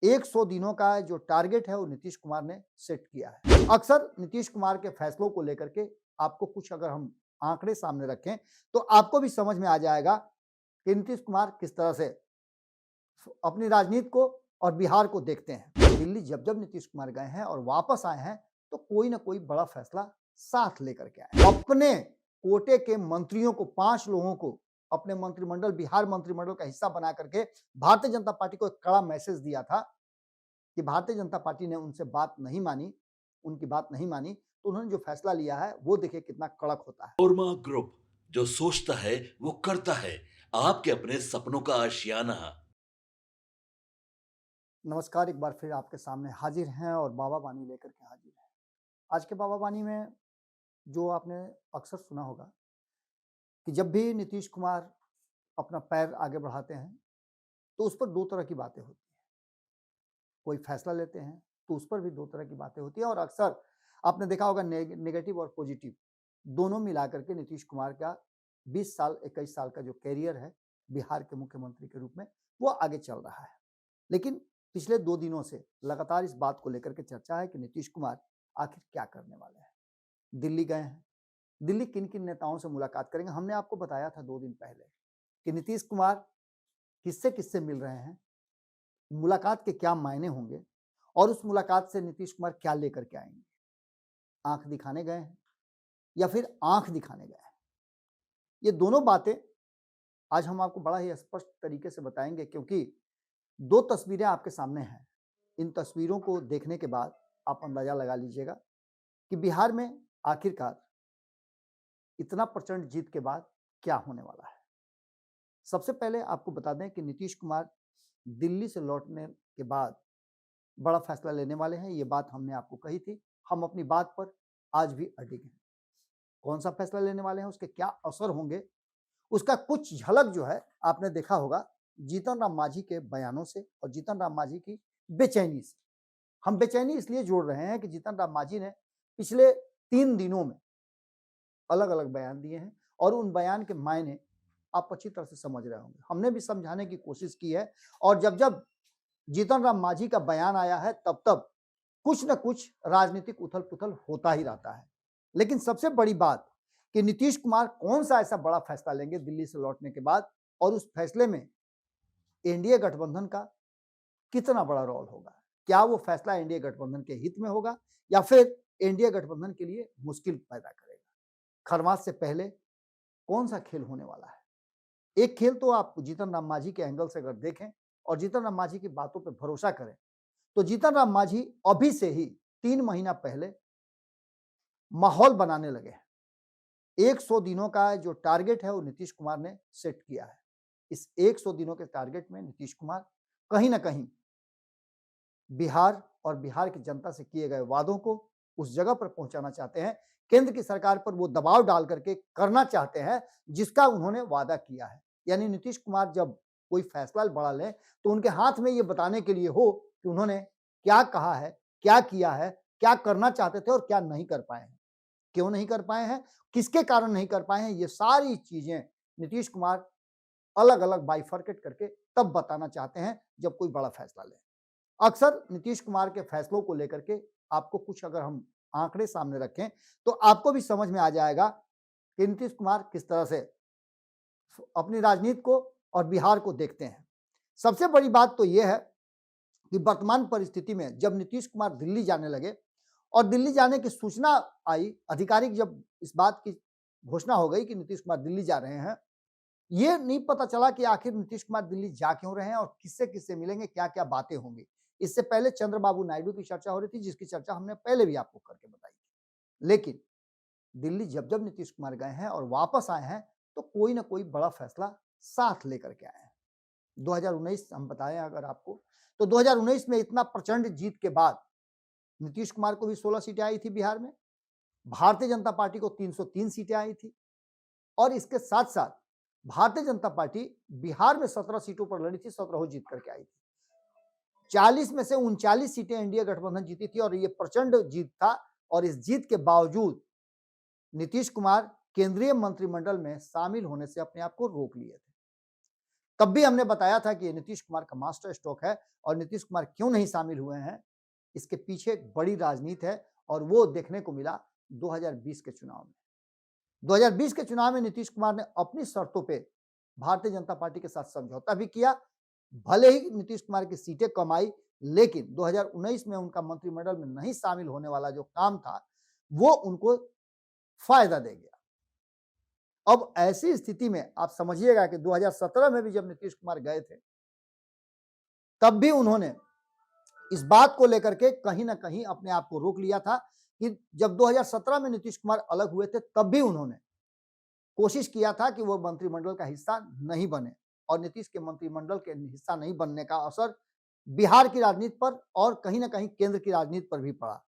100 दिनों का जो टारगेट है वो नीतीश कुमार ने सेट किया है। अक्सर नीतीश कुमार के फैसलों को लेकर के आपको कुछ अगर हम आंकड़े सामने रखें तो आपको भी समझ में आ जाएगा कि नीतीश कुमार किस तरह से अपनी राजनीति को और बिहार को देखते हैं। दिल्ली जब जब नीतीश कुमार गए हैं और वापस आए हैं तो कोई ना कोई बड़ा फैसला साथ लेकर के आए। अपने कोटे के मंत्रियों को 5 लोगों को अपने मंत्रिमंडल बिहार मंत्रिमंडल का हिस्सा बना करके भारतीय जनता पार्टी को एक कड़ा मैसेज दिया था कि भारतीय जनता पार्टी ने उनसे बात नहीं मानी, उनकी बात नहीं मानी, तो उन्होंने जो फैसला लिया है वो देखिए कितना कड़क होता है। ओरमा ग्रुप जो सोचता है वो करता है। आपके अपने सपनों का आशियाना। नमस्कार, एक बार फिर आपके सामने हाजिर हैं और बाबा वाणी लेकर के हाजिर हैं। आज के बाबा वाणी में जो आपने अक्सर सुना होगा कि जब भी नीतीश कुमार अपना पैर आगे बढ़ाते हैं तो उस पर 2 तरह की बातें होती हैं। कोई फैसला लेते हैं तो उस पर भी 2 तरह की बातें होती हैं और अक्सर आपने देखा होगा नेगेटिव और पॉजिटिव दोनों मिला करके नीतीश कुमार का 20 साल 21 साल का जो करियर है बिहार के मुख्यमंत्री के रूप में वो आगे चल रहा है। लेकिन पिछले 2 दिनों से लगातार इस बात को लेकर के चर्चा है कि नीतीश कुमार आखिर क्या करने वाले हैं। दिल्ली गए हैं, दिल्ली किन-किन नेताओं से मुलाकात करेंगे। हमने आपको बताया था 2 दिन पहले कि नीतीश कुमार किससे-किससे मिल रहे हैं, मुलाकात के क्या मायने होंगे और उस मुलाकात से नीतीश कुमार क्या लेकर के आएँगे। आँख दिखाने गए हैं या फिर आँख दिखाने गए हैं। ये दोनों बातें आज हम आपको बड़ा ही स्पष्ट तरीके से बताएँगे क्योंकि 2 तस्वीरें आपके सामने हैं। इन तस्वीरों को देखने के बाद आप अंदाजा लगा लीजिएगा कि बिहार में आखिरकार इतना प्रचंड जीत के बाद क्या होने वाला है। सबसे पहले आपको बता दें कि नीतीश कुमार दिल्ली से लौटने के बाद बड़ा फैसला लेने वाले हैं। ये बात हमने आपको कही थी। हम अपनी बात पर आज भी अडिग हैं। कौन सा फैसला लेने वाले हैं, उसके क्या असर होंगे, उसका कुछ झलक जो है आपने देखा होगा जीतन राम मांझी के बयानों से और जीतन राम मांझी की बेचैनी से। हम बेचैनी इसलिए जोड़ रहे हैं कि जीतन राम मांझी ने पिछले 3 दिनों में अलग-अलग बयान दिए हैं और उन बयान के मायने आप अच्छी तरह से समझ रहे होंगे। हमने भी समझाने की कोशिश की है और जब-जब जीतन राम मांझी का बयान आया है तब-तब कुछ न कुछ राजनीतिक उथल-पुथल होता ही रहता है। लेकिन सबसे बड़ी बात कि नीतीश कुमार कौन-सा ऐसा बड़ा फैसला लेंगे दिल्ली से लौटने के बाद और उस फैसले में एनडीए गठबंधन का कितना बड़ा रोल होगा। क्या वो फैसला एनडीए गठबंधन के हित में होगा या फिर एनडीए गठबंधन के लिए मुश्किल पैदा करेगा। खरमास से पहले कौन-सा खेल होने वाला है। एक खेल तो आप जीतन राम मांझी के एंगल से अगर देखें और जीतन राम मांझी की बातों पे भरोसा करें, तो जीतन राम मांझी अभी से ही 3 महीना पहले माहौल बनाने लगे हैं। 100 दिनों का जो टारगेट है वो नीतीश कुमार ने सेट किया है। इस 100 दिनों के टारगेट में नीतीश कुमार कहीं न कहीं बिहार और बिहार की जनता से किए गए वादों को उस जगह पर पहुंचाना चाहते हैं। केंद्र की सरकार पर वो दबाव डाल करके करना चाहते हैं जिसका उन्होंने वादा किया है। यानी नीतीश कुमार जब कोई फैसला बड़ा लें तो उनके हाथ में ये बताने के लिए हो कि उन्होंने क्या कहा है, क्या किया है, क्या करना चाहते थे और क्या नहीं कर पाए हैं। क्यों नहीं कर पाए हैं, किसके कारण नहीं कर पाए हैं, ये सारी चीजें नीतीश कुमार अलग-अलग बाइफरकेट करके तब बताना चाहते हैं जब कोई बड़ा फैसला लें। अक्सर नीतीश कुमार के फैसलों को लेकर के आपको कुछ अगर हम आंकड़े सामने रखें तो आपको भी समझ में आ जाएगा कि नीतीश कुमार किस तरह से अपनी राजनीति को और बिहार को देखते हैं। सबसे बड़ी बात तो यह है कि वर्तमान परिस्थिति में जब नीतीश कुमार दिल्ली जाने लगे और दिल्ली जाने की सूचना आई, आधिकारिक जब इस बात की घोषणा हो गई कि नीतीश कुमार दिल्ली जा रहे हैं, ये नहीं पता चला कि आखिर नीतीश कुमार दिल्ली जा क्यों रहे हैं और किससे-किससे मिलेंगे, क्या-क्या बातें होंगी। इससे पहले चंद्रबाबू नायडू की चर्चा हो रही थी, जिसकी चर्चा हमने पहले भी आपको करके बताई थी। लेकिन दिल्ली जब-जब नीतीश कुमार गए हैं और वापस आए हैं, तो कोई ना कोई बड़ा फैसला साथ लेकर के आए हैं। 2019 हम बताएं अगर आपको, तो 2019 में इतना प्रचंड जीत के बाद नीतीश कुमार को भी 16 सीटें आई थी बिहार में, भारतीय जनता पार्टी को 303 सीटें आई थी और इसके साथ-साथ भारतीय जनता पार्टी बिहार में 17 सीटों पर लड़ी थी, 17 जीत करके आई थी। 40 में से 39 सीटें एनडीए गठबंधन जीती थी और ये प्रचंड जीत था और इस जीत के बावजूद नीतीश कुमार केंद्रीय मंत्रिमंडल में शामिल होने से अपने आप को रोक लिए थे। तब भी हमने बताया था कि ये नीतीश कुमार का मास्टर स्ट्रोक है और नीतीश कुमार क्यों नहीं शामिल हुए हैं, इसके पीछे एक बड़ी राजनीति है और वो देखने को मिला 2020 के चुनाव में। 2020 के चुनाव में नीतीश कुमार ने अपनी शर्तों पे भारतीय जनता पार्टी के साथ समझौता भी किया। भले ही नीतीश कुमार की सीटें कम आई, लेकिन 2019 में उनका मंत्रिमंडल में नहीं शामिल होने वाला जो काम था, वो उनको फायदा दे गया। अब ऐसी स्थिति में आप समझिएगा कि 2017 में भी जब नीतीश कुमार गए थे, तब भी उन्होंने इस बात को लेकर के कहीं ना कहीं अपने आप को रोक लिया था कि जब 2017 में नीतीश कुमार अलग हुए थे, तब भी उन्होंने कोशिश किया था कि वो मंत्रिमंडल का हिस्सा नहीं बने और नीतीश के मंत्रिमंडल के हिस्सा नहीं बनने का असर बिहार की राजनीति पर और कहीं ना कहीं केंद्र की राजनीति पर भी पड़ा।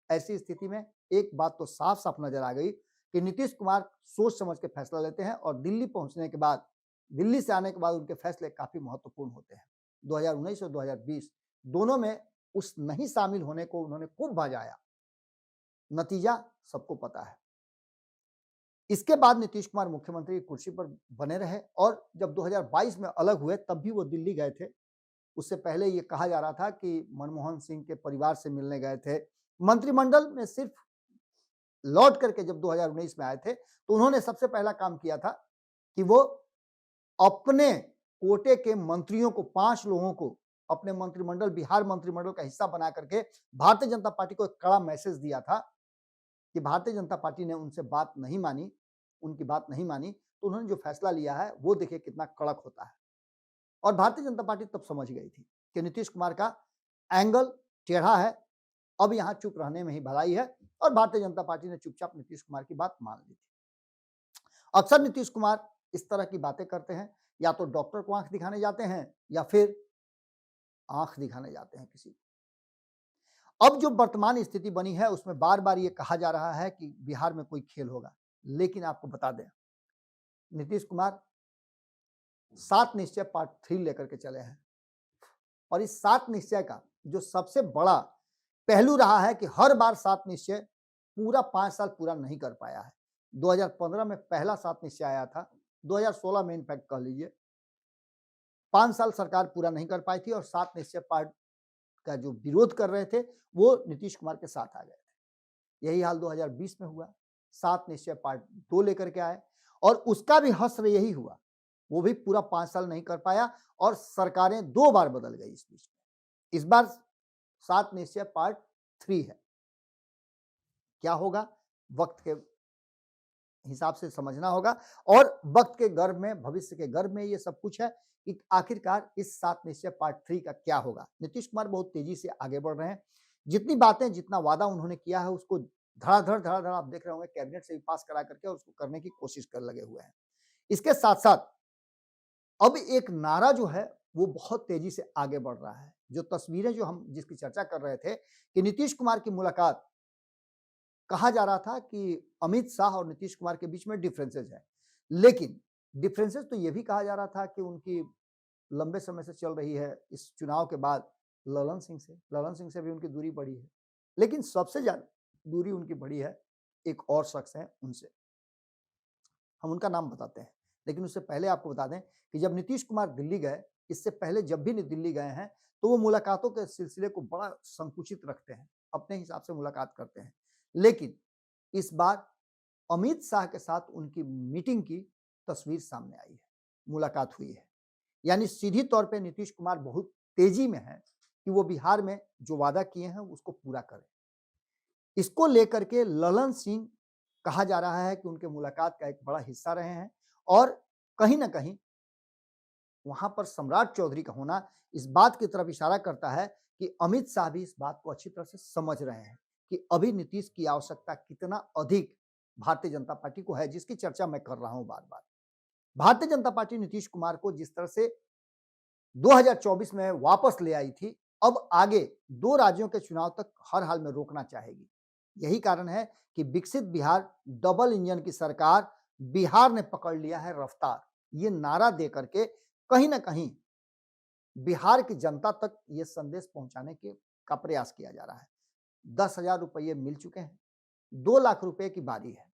ऐसी स्थिति में एक बात तो साफ साफ नजर आ गई कि नीतीश कुमार सोच समझ के फैसला लेते हैं और दिल्ली पहुंचने के बाद, दिल्ली से आने के बाद उनके फैसले काफी महत्वपूर्ण होते हैं। 2019 और 2020 दोनों में उस नहीं शामिल होने को उन्होंने खूब भजाया। नतीजा सबको पता है। इसके बाद नीतीश कुमार मुख्यमंत्री की कुर्सी पर बने रहे और जब 2022 में अलग हुए तब भी वो दिल्ली गए थे। उससे पहले ये कहा जा रहा था कि मनमोहन सिंह के परिवार से मिलने गए थे। मंत्रिमंडल में सिर्फ लौट करके जब 2019 में आए थे तो उन्होंने सबसे पहला काम किया था कि वो अपने कोटे के मंत्रियों को 5 लोगों को अपने मंत्रिमंडल, बिहार मंत्रिमंडल का हिस्सा बना करके भारतीय जनता पार्टी को एक कड़ा मैसेज दिया था कि भारतीय जनता पार्टी ने उनसे बात नहीं मानी, उनकी बात नहीं मानी, तो उन्होंने जो फैसला लिया है वो देखिए कितना कड़क होता है। और भारतीय जनता पार्टी तब समझ गई थी कि नीतीश कुमार का एंगल टेढ़ा है, अब यहाँ चुप रहने में ही भलाई है और भारतीय जनता पार्टी ने चुपचाप नीतीश कुमार की बात मान ली थी। अक्सर नीतीश कुमार इस तरह की बातें करते हैं, या तो डॉक्टर को आंख दिखाने जाते हैं या फिर आंख दिखाने जाते हैं किसी को। अब जो वर्तमान स्थिति बनी है उसमें बार बार ये कहा जा रहा है कि बिहार में कोई खेल होगा, लेकिन आपको बता दें नीतीश कुमार 7 निश्चय पार्ट 3 लेकर के चले हैं और इस 7 निश्चय का जो सबसे बड़ा पहलू रहा है कि हर बार 7 निश्चय पूरा 5 साल पूरा नहीं कर पाया है। 2015 में पहला 7 निश्चय आया था, 2016 में इनफैक्ट कह लीजिए 5 साल सरकार पूरा नहीं कर पाई थी और 7 निश्चय पार्ट का जो विरोध कर रहे थे वो नीतीश कुमार के साथ आ गए थे। यही हाल 2020 में हुआ, 7 निश्चय पार्ट 2 लेकर के आए और उसका भी हश्र यही हुआ, वो भी पूरा 5 साल नहीं कर पाया और सरकारें 2 बार बदल गई इस बीच में। इस बार 7 निश्चय पार्ट 3 है। क्या होगा वक्त के हिसाब से समझना होगा और वक्त के गर्भ में, भविष्य के गर्भ में ये सब कुछ है कि आखिरकार इस 7 निश्चय पार्ट 3 का क्या होगा। नीतीश कुमार बहुत तेजी से आगे बढ़ रहे हैं, जितनी बातें, जितना वादा उन्होंने किया है उसको धड़ाधड़ आप देख रहे होंगे कैबिनेट से भी पास करा करके और उसको करने की कोशिश कर लगे हुए हैं। इसके साथ साथ अब एक नारा जो है वो बहुत तेजी से आगे बढ़ रहा है। जो तस्वीरें जो हम जिसकी चर्चा कर रहे थे कि नीतीश कुमार की मुलाकात, कहा जा रहा था कि अमित शाह और नीतीश कुमार के बीच में डिफरेंसेस है, लेकिन डिफरेंसेस तो ये भी कहा जा रहा था कि उनकी लंबे समय से चल रही है इस चुनाव के बाद ललन सिंह से भी उनकी दूरी बढ़ी है, लेकिन सबसे ज्यादा दूरी उनकी बढ़ी है एक और शख्स है उनसे, हम उनका नाम बताते हैं। लेकिन उससे पहले आपको बता दें कि जब नीतीश कुमार दिल्ली गए, इससे पहले जब भी दिल्ली गए हैं तो वो मुलाकातों के सिलसिले को बड़ा संकुचित रखते हैं, अपने हिसाब से मुलाकात करते हैं। लेकिन इस बार अमित शाह के साथ उनकी मीटिंग की तस्वीर सामने आई है, मुलाकात हुई है। यानी सीधी तौर पे नीतीश कुमार बहुत तेजी में है कि वो बिहार में जो वादा किए हैं उसको पूरा करें। इसको लेकर के ललन सिंह कहा जा रहा है कि उनके मुलाकात का एक बड़ा हिस्सा रहे हैं और कहीं ना कहीं वहां पर सम्राट चौधरी का होना इस बात की तरफ इशारा करता है कि अमित शाह भी इस बात को अच्छी तरह से समझ रहे हैं कि अभी नीतीश की आवश्यकता कितना अधिक भारतीय जनता पार्टी को है, जिसकी चर्चा मैं कर रहा हूं बार बार। भारतीय जनता पार्टी नीतीश कुमार को जिस तरह से 2024 में वापस ले आई थी, अब आगे 2 राज्यों के चुनाव तक हर हाल में रोकना चाहेगी। यही कारण है कि विकसित बिहार, डबल इंजन की सरकार, बिहार ने पकड़ लिया है रफ्तार, ये नारा दे करके कहीं ना कहीं बिहार की जनता तक ये संदेश पहुंचाने का प्रयास किया जा रहा है। 10,000 रुपये मिल चुके हैं, 2 लाख रुपए की बारी है।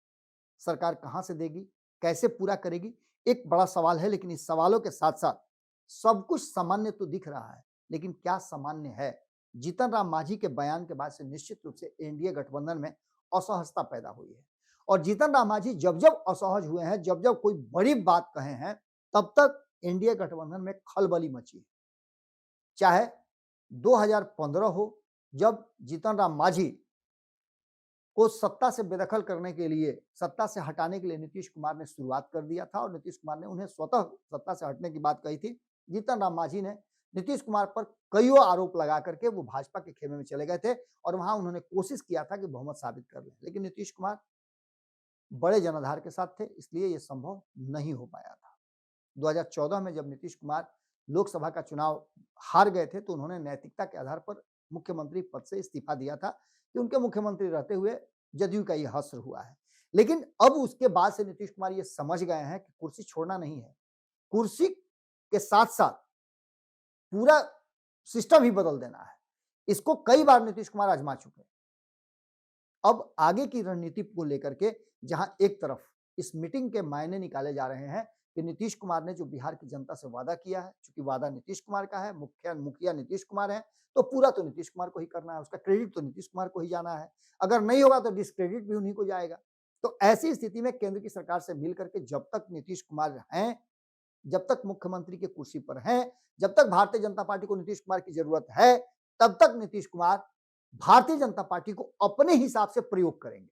सरकार कहां से देगी, कैसे पूरा करेगी, एक बड़ा सवाल है। लेकिन इस सवालों के साथ साथ सब कुछ सामान्य तो दिख रहा है, लेकिन क्या सामान्य है? जीतन राम मांझी के बयान के बाद से निश्चित रूप से एनडीए गठबंधन में असहजता पैदा हुई है और जीतन राम मांझी जब-जब असहज हुए हैं, जब-जब कोई बड़ी बात कहे हैं, तब तक एनडीए गठबंधन में खलबली मची है। चाहे 2015 हो, जब जीतन राम मांझी को सत्ता से बेदखल करने के लिए, सत्ता से हटाने के लिए नीतीश कुमार ने शुरुआत कर दिया था और नीतीश कुमार ने उन्हें स्वतः सत्ता से हटने की बात कही थी। जीतन राम मांझी ने नीतीश कुमार पर कईयों आरोप लगा करके वो भाजपा के खेमे में चले गए थे और वहां उन्होंने कोशिश किया था कि बहुमत साबित कर लें, लेकिन नीतीश कुमार बड़े जनाधार के साथ थे, इसलिए ये संभव नहीं हो पाया था। 2014 में जब नीतीश कुमार लोकसभा का चुनाव हार गए थे, तो उन्होंने नैतिकता के आधार पर मुख्यमंत्री पद से इस्तीफा दिया था कि उनके मुख्यमंत्री रहते हुए जदयू का ये हश्र हुआ है। लेकिन अब उसके बाद से नीतीश कुमार ये समझ गए हैं कि कुर्सी छोड़ना नहीं है, कुर्सी के साथ-साथ पूरा सिस्टम ही बदल देना है। इसको कई बार नीतीश कुमार आजमा चुके हैं। अब आगे की रणनीति को लेकर के जहां एक तरफ इस मीटिंग के मायने निकाले जा रहे हैं कि नीतीश कुमार ने जो बिहार की जनता से वादा किया है, चूंकि वादा नीतीश कुमार का है, मुखिया नीतीश कुमार है, तो पूरा तो नीतीश कुमार को ही करना है, उसका क्रेडिट तो नीतीश कुमार को ही जाना है। अगर नहीं होगा तो डिस्क्रेडिट भी उन्हीं को जाएगा। तो ऐसी स्थिति में केंद्र की सरकार से मिल करके जब तक नीतीश कुमार हैं, जब तक मुख्यमंत्री की कुर्सी पर हैं, जब तक भारतीय जनता पार्टी को नीतीश कुमार की जरूरत है, तब तक नीतीश कुमार भारतीय जनता पार्टी को अपने हिसाब से प्रयोग करेंगे।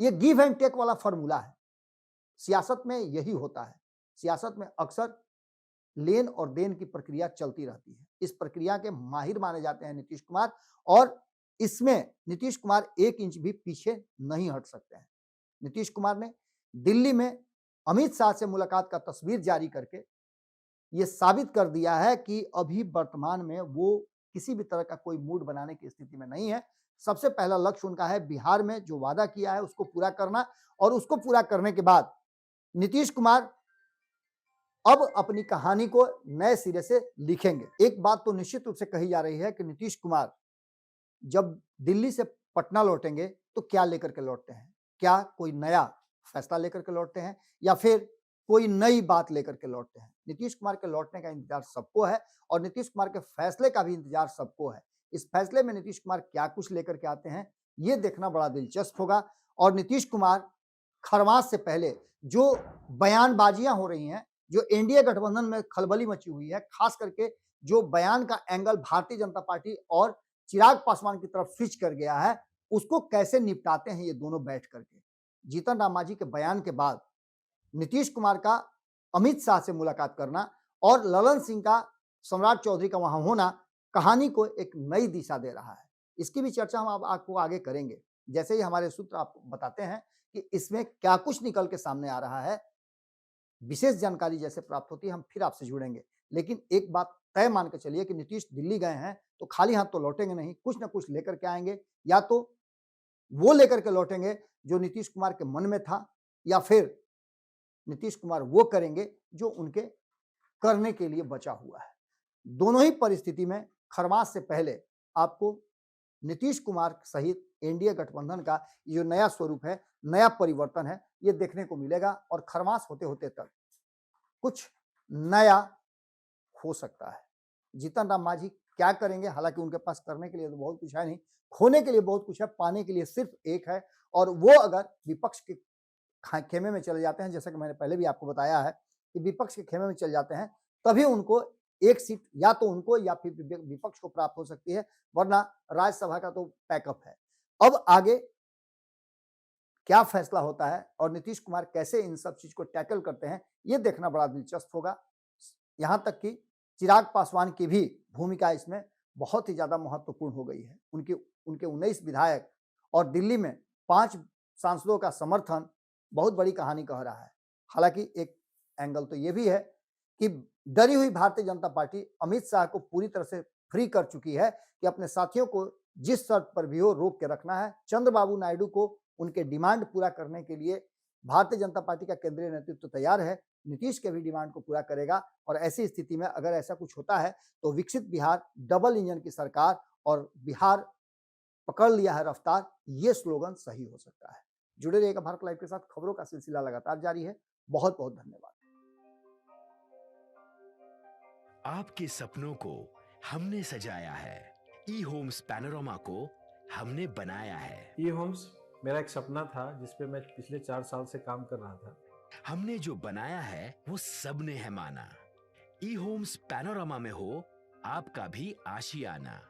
ये गिव एंड टेक वाला फॉर्मूला है। सियासत में यही होता है। सियासत में अक्सर लेन और देन की प्रक्रिया चलती रहती है। इस प्रक्रिया के माहिर माने जाते हैं नीतीश कुमार और इसमें नीतीश कुमार 1 इंच भी पीछे नहीं हट सकते हैं। नीतीश कुमार ने दिल्ली में अमित शाह से मुलाकात का तस्वीर जारी करके ये साबित कर दिया है कि अभी वर्तमान में वो किसी भी तरह का कोई मूड बनाने की स्थिति में नहीं है। सबसे पहला लक्ष्य उनका है बिहार में जो वादा किया है उसको पूरा करना और उसको पूरा करने के बाद नीतीश कुमार अब अपनी कहानी को नए सिरे से लिखेंगे। एक बात तो निश्चित रूप से कही जा रही है कि नीतीश कुमार जब दिल्ली से पटना लौटेंगे तो क्या लेकर के लौटते हैं? क्या कोई नया फैसला लेकर के लौटते हैं या फिर कोई नई बात लेकर के लौटते हैं? नीतीश कुमार के लौटने का इंतजार सबको है और नीतीश कुमार के फैसले का भी इंतजार सबको है। इस फैसले में नीतीश कुमार क्या कुछ लेकर के आते हैं, ये देखना बड़ा दिलचस्प होगा और नीतीश कुमार खरमास से पहले जो बयानबाजियां हो रही हैं, जो एनडीए गठबंधन में खलबली मची हुई है, खास करके जो बयान का एंगल भारतीय जनता पार्टी और चिराग पासवान की तरफ स्विच कर गया है, उसको कैसे निपटाते हैं ये दोनों बैठ करके। जीतन राम मांझी के बयान के बाद नीतीश कुमार का अमित शाह से मुलाकात करना और ललन सिंह का सम्राट चौधरी का वहां होना कहानी को एक नई दिशा दे रहा है। इसकी भी चर्चा हम अब आपको आगे करेंगे। जैसे ही हमारे सूत्र आपको बताते हैं कि इसमें क्या कुछ निकल के सामने आ रहा है, विशेष जानकारी जैसे प्राप्त होती है हम फिर आपसे जुड़ेंगे। लेकिन एक बात तय मान के चलिए कि नीतीश दिल्ली गए हैं तो खाली हाथ तो लौटेंगे नहीं, कुछ ना कुछ लेकर के आएंगे। या तो वो लेकर के लौटेंगे जो नीतीश कुमार के मन में था या फिर नीतीश कुमार वो करेंगे जो उनके करने के लिए बचा हुआ है। दोनों ही परिस्थिति में खरमास से पहले आपको नीतीश कुमार सहित एनडीए गठबंधन का जो नया स्वरूप है, नया परिवर्तन है, ये देखने को मिलेगा और खरमास होते-होते तक कुछ नया हो सकता है। जीतन राम मांझी क्या करेंगे? हालांकि उनके पास करने के लिए तो बहुत कुछ है नहीं, खोने के लिए बहुत कुछ है, पाने के लिए सिर्फ एक है और वो अगर विपक्ष के खेमे में चले जाते हैं, जैसा कि मैंने पहले भी आपको बताया है कि विपक्ष के खेमे में चले जाते हैं, तभी उनको एक सीट या तो उनको या फिर विपक्ष को प्राप्त हो सकती है, वरना राज्यसभा का तो पैकअप है। अब आगे क्या फैसला होता है और नीतीश कुमार कैसे इन सब चीज को टैकल करते हैं, ये देखना बड़ा दिलचस्प होगा। यहां तक कि चिराग पासवान की भी भूमिका इसमें बहुत ही ज्यादा महत्वपूर्ण हो गई है। उनके 19 विधायक और दिल्ली में 5 सांसदों का समर्थन बहुत बड़ी कहानी कह रहा है। हालांकि एक एंगल तो ये भी है कि डरी हुई भारतीय जनता पार्टी अमित शाह को पूरी तरह से फ्री कर चुकी है कि अपने साथियों को जिस शर्त पर भी हो रोक के रखना है। चंद्रबाबू नायडू को उनके डिमांड पूरा करने के लिए भारतीय जनता पार्टी का केंद्रीय नेतृत्व तैयार है। नीतीश के भी डिमांड को पूरा करेगा और ऐसी स्थिति में अगर ऐसा कुछ होता है तो विकसित बिहार, डबल इंजन की सरकार और बिहार पकड़ लिया है रफ्तार, ये स्लोगन सही हो सकता है। जुड़े रहिएगा भारत लाइव के साथ, खबरों का सिलसिला लगातार जारी है। बहुत बहुत धन्यवाद। आपके सपनों को हमने सजाया है। ई होम्स पैनोरामा को हमने बनाया है। ई होम्स मेरा एक सपना था जिसपे मैं पिछले 4 साल से काम कर रहा था। हमने जो बनाया है वो सबने है माना। ई होम्स पैनोरामा में हो आपका भी आशियाना।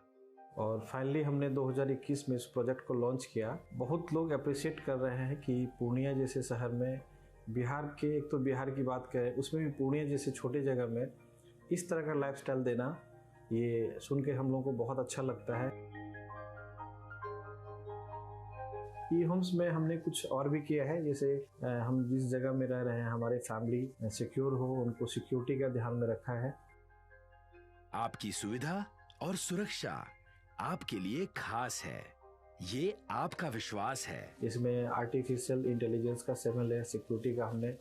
और फाइनली हमने 2021 में इस प्रोजेक्ट को लॉन्च किया। बहुत लोग अप्रिशिएट कर रहे हैं कि पूर्णिया जैसे शहर में, बिहार के, एक तो बिहार की बात करें उसमें भी पूर्णिया जैसे छोटे जगह में इस तरह का लाइफस्टाइल देना, ये सुन के हम लोगों को बहुत अच्छा लगता है। ई होम्स में हमने कुछ और भी किया है, जैसे हम जिस जगह में रह रहे हैं हमारे फैमिली सिक्योर हो, उनको सिक्योरिटी का ध्यान में रखा है। आपकी सुविधा और सुरक्षा आपके लिए खास है, ये आपका विश्वास है। इसमें आर्टिफिशियल इंटेलिजेंस का 7 लेयर सिक्योरिटी का हमने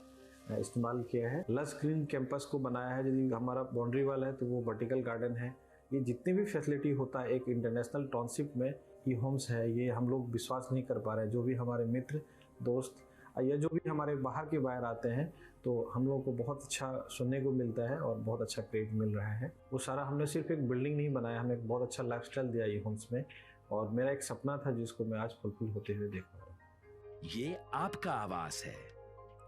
इस्तेमाल किया है। लस ग्रीन कैंपस को बनाया है। यदि हमारा बाउंड्री वाल है तो वो वर्टिकल गार्डन है। ये जितनी भी फैसिलिटी होता है एक इंटरनेशनल टाउनशिप में, ई होम्स है, ये हम लोग विश्वास नहीं कर पा रहे हैं। जो भी हमारे मित्र दोस्त या जो भी हमारे बाहर के बाहर आते हैं तो हम लोगों को बहुत अच्छा सुनने को मिलता है और बहुत अच्छा क्रेडिट मिल रहा है। वो सारा हमने सिर्फ एक बिल्डिंग नहीं बनाया, हमें एक बहुत अच्छा लाइफस्टाइल दिया ई होम्स में, और मेरा एक सपना था जिसको मैं आज फुलफिल होते हुए देख रहा हूँ। ये आपका आवास है।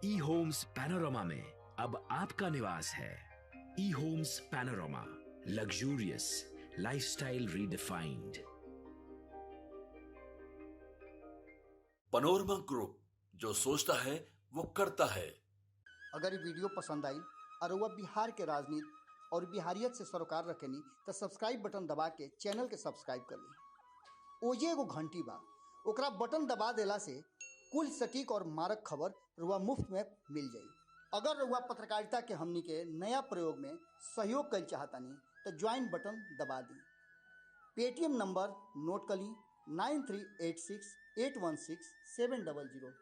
ई होम्स पैनोरामा में अब आपका निवास है। E homes Panorama, luxurious lifestyle redefined. Panorama group, जो सोचता है वो करता है। अगर ये वीडियो पसंद आई और वह बिहार के राजनीति और बिहारियत से सरोकार रखेनी तो सब्सक्राइब बटन दबा के चैनल के सब्सक्राइब कर ली। ओजे एगो घंटी बा, ओकरा बटन दबा देला से कुल सटीक और मारक खबर रुआ मुफ्त में मिल जाई। अगर रुआ पत्रकारिता के हमनी के नया प्रयोग में सहयोग कर चाहतानी तो ज्वाइन बटन दबा दी। पेटीएम नंबर नोट कर ली 9386816700।